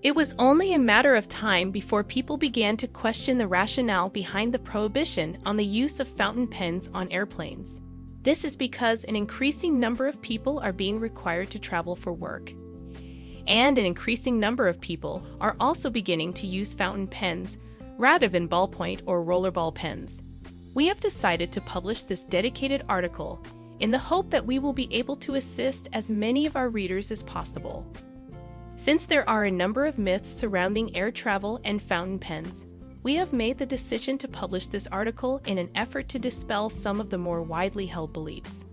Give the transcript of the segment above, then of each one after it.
It was only a matter of time before people began to question the rationale behind the prohibition on the use of fountain pens on airplanes. This is because an increasing number of people are being required to travel for work. And an increasing number of people are also beginning to use fountain pens rather than ballpoint or rollerball pens. We have decided to publish this dedicated article in the hope that we will be able to assist as many of our readers as possible. Since there are a number of myths surrounding air travel and fountain pens, we have made the decision to publish this article in an effort to dispel some of the more widely held beliefs.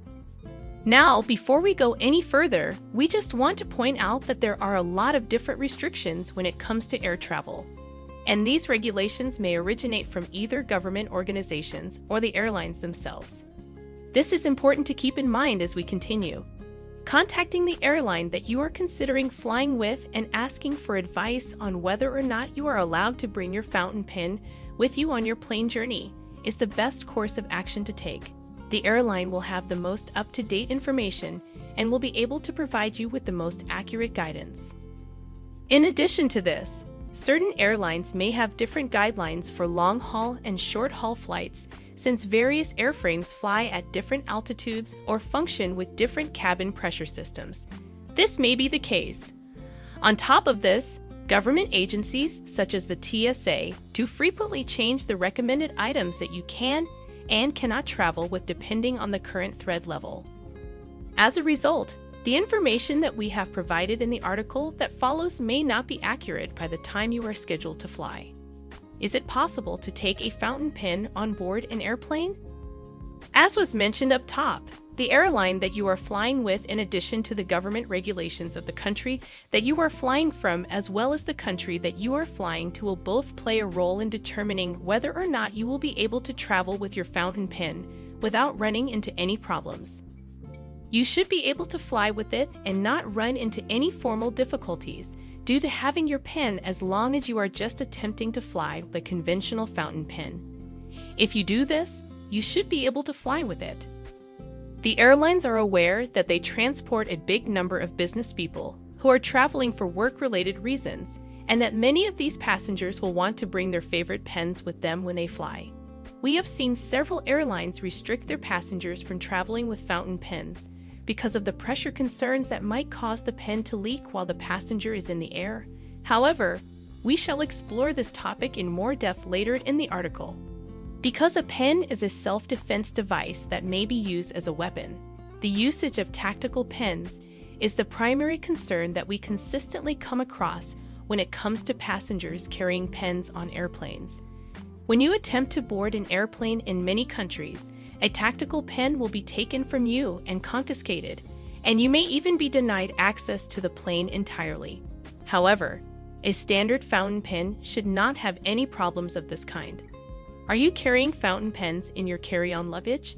Now, before we go any further, we just want to point out that there are a lot of different restrictions when it comes to air travel. And these regulations may originate from either government organizations or the airlines themselves. This is important to keep in mind as we continue. Contacting the airline that you are considering flying with and asking for advice on whether or not you are allowed to bring your fountain pen with you on your plane journey is the best course of action to take. The airline will have the most up-to-date information and will be able to provide you with the most accurate guidance. In addition to this, certain airlines may have different guidelines for long-haul and short-haul flights, since various airframes fly at different altitudes or function with different cabin pressure systems. This may be the case. On top of this, government agencies such as the TSA do frequently change the recommended items that you can and cannot travel with depending on the current threat level. As a result, the information that we have provided in the article that follows may not be accurate by the time you are scheduled to fly. Is it possible to take a fountain pen on board an airplane? As was mentioned up top, the airline that you are flying with, in addition to the government regulations of the country that you are flying from as well as the country that you are flying to, will both play a role in determining whether or not you will be able to travel with your fountain pen without running into any problems. You should be able to fly with it and not run into any formal difficulties due to having your pen as long as you are just attempting to fly with a conventional fountain pen. If you do this, you should be able to fly with it. The airlines are aware that they transport a big number of business people who are traveling for work-related reasons, and that many of these passengers will want to bring their favorite pens with them when they fly. We have seen several airlines restrict their passengers from traveling with fountain pens because of the pressure concerns that might cause the pen to leak while the passenger is in the air. However, we shall explore this topic in more depth later in the article. Because a pen is a self-defense device that may be used as a weapon, the usage of tactical pens is the primary concern that we consistently come across when it comes to passengers carrying pens on airplanes. When you attempt to board an airplane in many countries, a tactical pen will be taken from you and confiscated, and you may even be denied access to the plane entirely. However, a standard fountain pen should not have any problems of this kind. Are you carrying fountain pens in your carry-on luggage?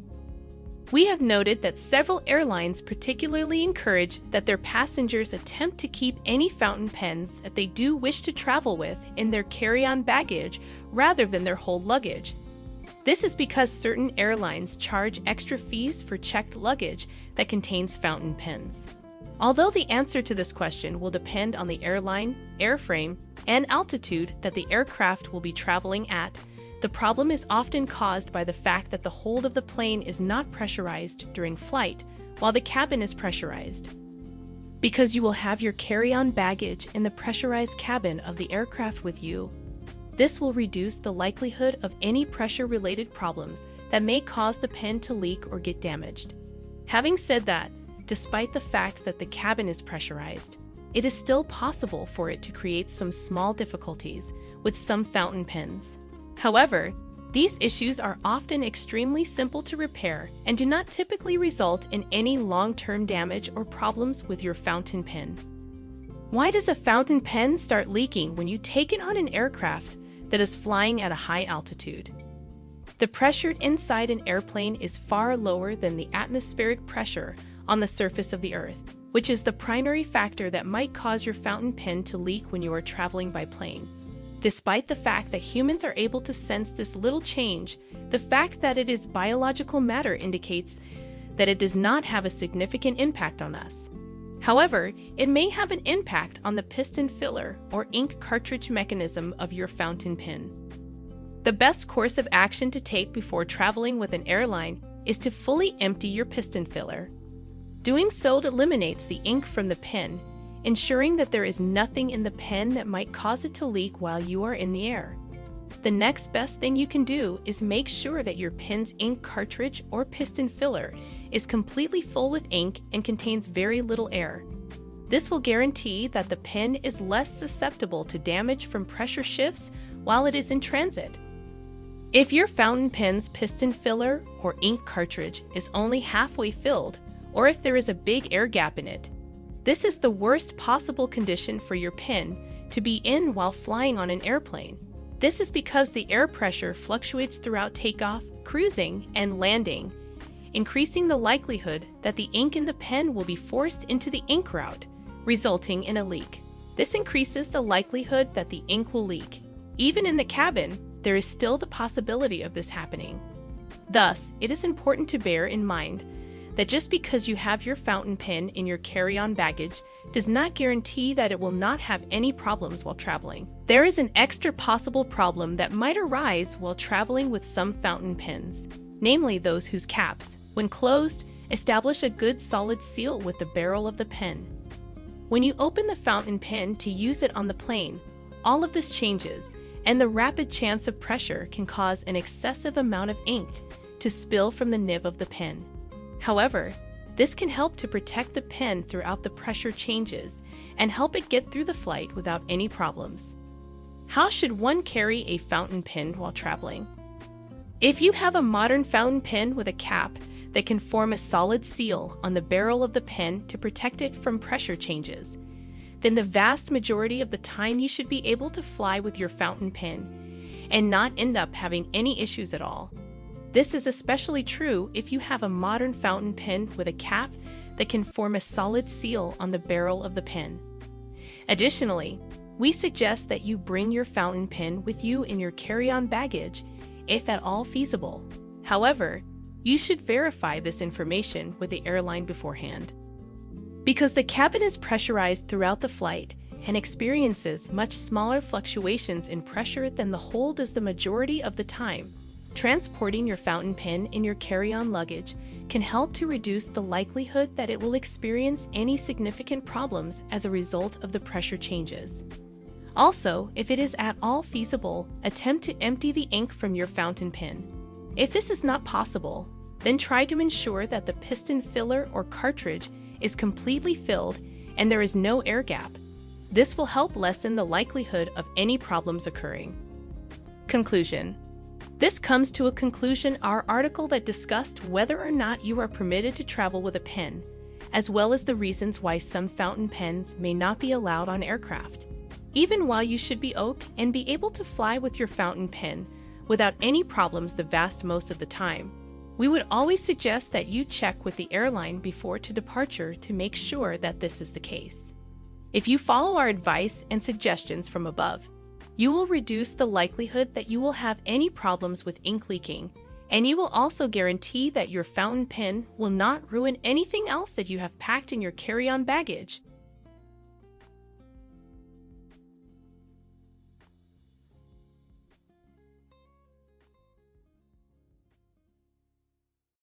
We have noted that several airlines particularly encourage that their passengers attempt to keep any fountain pens that they do wish to travel with in their carry-on baggage rather than their whole luggage. This is because certain airlines charge extra fees for checked luggage that contains fountain pens. Although the answer to this question will depend on the airline, airframe, and altitude that the aircraft will be traveling at, the problem is often caused by the fact that the hold of the plane is not pressurized during flight, while the cabin is pressurized. Because you will have your carry-on baggage in the pressurized cabin of the aircraft with you, this will reduce the likelihood of any pressure-related problems that may cause the pen to leak or get damaged. Having said that, despite the fact that the cabin is pressurized, it is still possible for it to create some small difficulties with some fountain pens. However, these issues are often extremely simple to repair and do not typically result in any long-term damage or problems with your fountain pen. Why does a fountain pen start leaking when you take it on an aircraft that is flying at a high altitude? The pressure inside an airplane is far lower than the atmospheric pressure on the surface of the Earth, which is the primary factor that might cause your fountain pen to leak when you are traveling by plane. Despite the fact that humans are able to sense this little change, the fact that it is biological matter indicates that it does not have a significant impact on us. However, it may have an impact on the piston filler or ink cartridge mechanism of your fountain pen. The best course of action to take before traveling with an airline is to fully empty your piston filler. Doing so eliminates the ink from the pen, ensuring that there is nothing in the pen that might cause it to leak while you are in the air. The next best thing you can do is make sure that your pen's ink cartridge or piston filler is completely full with ink and contains very little air. This will guarantee that the pen is less susceptible to damage from pressure shifts while it is in transit. If your fountain pen's piston filler or ink cartridge is only halfway filled, or if there is a big air gap in it, this is the worst possible condition for your pen to be in while flying on an airplane. This is because the air pressure fluctuates throughout takeoff, cruising, and landing, increasing the likelihood that the ink in the pen will be forced into the ink route, resulting in a leak. This increases the likelihood that the ink will leak. Even in the cabin, there is still the possibility of this happening. Thus, it is important to bear in mind that just because you have your fountain pen in your carry-on baggage does not guarantee that it will not have any problems while traveling. There is an extra possible problem that might arise while traveling with some fountain pens, namely those whose caps, when closed, establish a good solid seal with the barrel of the pen. When you open the fountain pen to use it on the plane, all of this changes, and the rapid chance of pressure can cause an excessive amount of ink to spill from the nib of the pen. However, this can help to protect the pen throughout the pressure changes and help it get through the flight without any problems. How should one carry a fountain pen while traveling? If you have a modern fountain pen with a cap that can form a solid seal on the barrel of the pen to protect it from pressure changes, then the vast majority of the time you should be able to fly with your fountain pen and not end up having any issues at all. This is especially true if you have a modern fountain pen with a cap that can form a solid seal on the barrel of the pen. Additionally, we suggest that you bring your fountain pen with you in your carry-on baggage if at all feasible. However, you should verify this information with the airline beforehand. Because the cabin is pressurized throughout the flight and experiences much smaller fluctuations in pressure than the hold does the majority of the time, transporting your fountain pen in your carry-on luggage can help to reduce the likelihood that it will experience any significant problems as a result of the pressure changes. Also, if it is at all feasible, attempt to empty the ink from your fountain pen. If this is not possible, then try to ensure that the piston filler or cartridge is completely filled and there is no air gap. This will help lessen the likelihood of any problems occurring. Conclusion. This comes to a conclusion our article that discussed whether or not you are permitted to travel with a pen, as well as the reasons why some fountain pens may not be allowed on aircraft. Even while you should be and be able to fly with your fountain pen without any problems the vast most of the time, we would always suggest that you check with the airline before to departure to make sure that this is the case. If you follow our advice and suggestions from above, you will reduce the likelihood that you will have any problems with ink leaking, and you will also guarantee that your fountain pen will not ruin anything else that you have packed in your carry-on baggage.